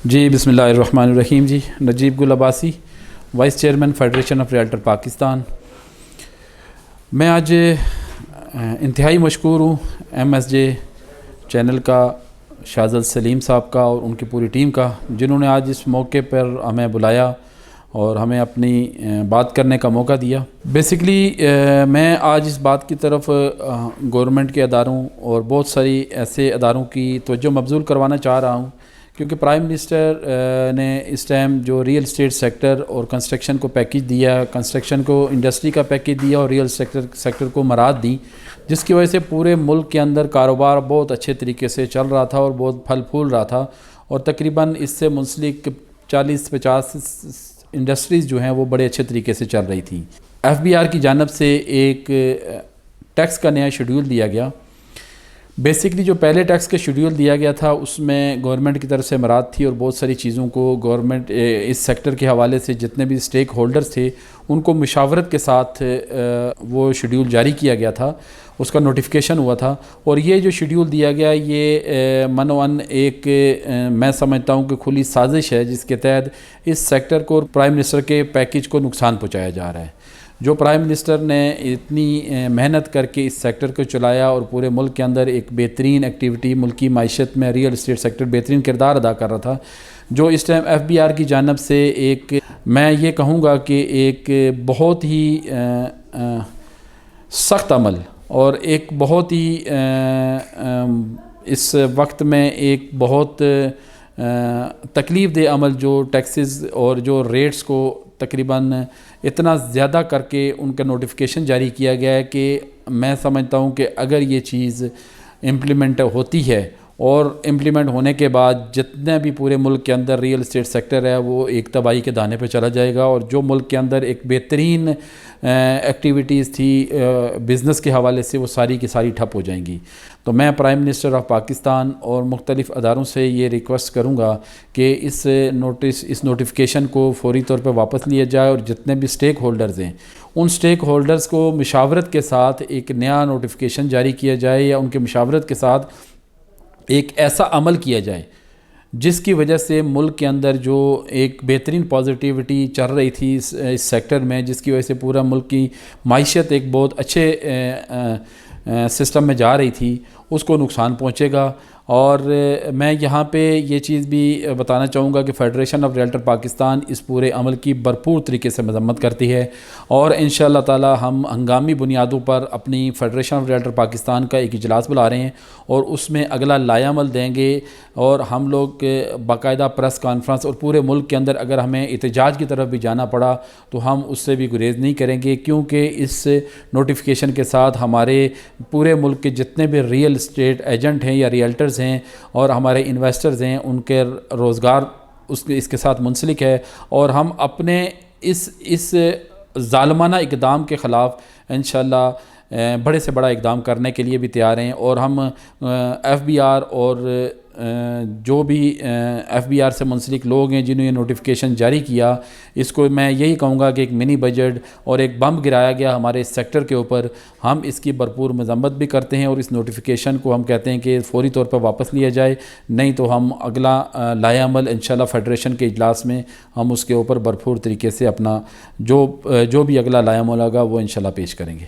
جی بسم اللہ الرحمن الرحیم. جی Najeeb Gul Abbasi, vice chairman federation of realtor Pakistan. میں آج انتہائی مشکور ہوں ایم ایس جے چینل کا، شاہزل سلیم صاحب کا اور ان کی پوری ٹیم کا، جنہوں نے آج اس موقع پر ہمیں بلایا اور ہمیں اپنی بات کرنے کا موقع دیا. بیسیکلی میں آج اس بات کی طرف گورنمنٹ کے اداروں اور بہت ساری ایسے اداروں کی توجہ مبذول کروانا چاہ رہا ہوں، کیونکہ پرائم منسٹر نے اس ٹائم جو ریئل اسٹیٹ سیکٹر اور کنسٹرکشن کو پیکیج دیا، کنسٹرکشن کو انڈسٹری کا پیکیج دیا اور ریئل سیکٹر کو مراعات دی، جس کی وجہ سے پورے ملک کے اندر کاروبار بہت اچھے طریقے سے چل رہا تھا اور بہت پھل پھول رہا تھا. اور تقریباً اس سے منسلک 40-50 انڈسٹریز جو ہیں وہ بڑے اچھے طریقے سے چل رہی تھیں. ایف بی آر کی جانب سے ایک ٹیکس کا نیا شیڈول دیا گیا. بیسکلی جو پہلے ٹیکس کا شیڈول دیا گیا تھا اس میں گورنمنٹ کی طرف سے مراعات تھی اور بہت ساری چیزوں کو گورنمنٹ اس سیکٹر کے حوالے سے جتنے بھی اسٹیک ہولڈرز تھے ان کو مشاورت کے ساتھ وہ شیڈول جاری کیا گیا تھا، اس کا نوٹیفیکیشن ہوا تھا. اور یہ جو شیڈول دیا گیا یہ منوان ایک میں سمجھتا ہوں کہ کھلی سازش ہے، جس کے تحت اس سیکٹر کو پرائم منسٹر کے پیکیج کو نقصان پہنچایا جا رہا ہے. جو پرائم منسٹر نے اتنی محنت کر کے اس سیکٹر کو چلایا اور پورے ملک کے اندر ایک بہترین ایکٹیویٹی ملکی معیشت میں ریئل اسٹیٹ سیکٹر بہترین کردار ادا کر رہا تھا، جو اس ٹائم ایف بی آر کی جانب سے ایک میں یہ کہوں گا کہ ایک بہت ہی سخت عمل اور ایک بہت ہی اس وقت میں ایک بہت تکلیف دہ عمل، جو ٹیکسز اور جو ریٹس کو تقریباً اتنا زیادہ کر کے ان کا نوٹیفیکیشن جاری کیا گیا ہے کہ میں سمجھتا ہوں کہ اگر یہ چیز امپلیمنٹ ہوتی ہے اور امپلیمنٹ ہونے کے بعد جتنے بھی پورے ملک کے اندر ریئل اسٹیٹ سیکٹر ہے وہ ایک تباہی کے دانے پہ چلا جائے گا، اور جو ملک کے اندر ایک بہترین ایکٹیویٹیز تھی بزنس کے حوالے سے وہ ساری کی ساری ٹھپ ہو جائیں گی. تو میں پرائم منسٹر آف پاکستان اور مختلف اداروں سے یہ ریکویسٹ کروں گا کہ اس نوٹیفیکیشن کو فوری طور پہ واپس لیا جائے اور جتنے بھی اسٹیک ہولڈرز ہیں ان اسٹیک ہولڈرز کو مشاورت کے ساتھ ایک نیا نوٹیفیکیشن جاری کیا جائے، یا ان کے مشاورت کے ساتھ ایک ایسا عمل کیا جائے جس کی وجہ سے ملک کے اندر جو ایک بہترین پازیٹیوٹی چل رہی تھی اس سیکٹر میں، جس کی وجہ سے پورا ملک کی معیشت ایک بہت اچھے سسٹم میں جا رہی تھی، اس کو نقصان پہنچے گا. اور میں یہاں پہ یہ چیز بھی بتانا چاہوں گا کہ فیڈریشن آف ریئلٹر پاکستان اس پورے عمل کی بھرپور طریقے سے مذمت کرتی ہے، اور انشاءاللہ تعالی ہم ہنگامی بنیادوں پر اپنی فیڈریشن آف ریئلٹر پاکستان کا ایک اجلاس بلا رہے ہیں اور اس میں اگلا لائحہ عمل دیں گے. اور ہم لوگ باقاعدہ پریس کانفرنس اور پورے ملک کے اندر اگر ہمیں احتجاج کی طرف بھی جانا پڑا تو ہم اس سے بھی گریز نہیں کریں گے، کیونکہ اس نوٹیفیکیشن کے ساتھ ہمارے پورے ملک کے جتنے بھی ریئل اسٹیٹ ایجنٹ ہیں یا ریئلٹرز ہیں اور ہمارے انویسٹرز ہیں ان کے روزگار اس کے ساتھ منسلک ہے. اور ہم اپنے اس ظالمانہ اقدام کے خلاف انشاءاللہ بڑے سے بڑا اقدام کرنے کے لیے بھی تیار ہیں. اور ہم ایف بی آر اور جو بھی ایف بی آر سے منسلک لوگ ہیں جنہوں نے نوٹیفیکیشن جاری کیا، اس کو میں یہی کہوں گا کہ ایک منی بجٹ اور ایک بم گرایا گیا ہمارے اس سیکٹر کے اوپر. ہم اس کی بھرپور مذمت بھی کرتے ہیں اور اس نوٹیفیکیشن کو ہم کہتے ہیں کہ فوری طور پر واپس لیا جائے، نہیں تو ہم اگلا لائحہ عمل انشاءاللہ فیڈریشن کے اجلاس میں ہم اس کے اوپر بھرپور طریقے سے اپنا جو بھی اگلا لائحہ عمل ہوگا وہ انشاءاللہ پیش کریں گے.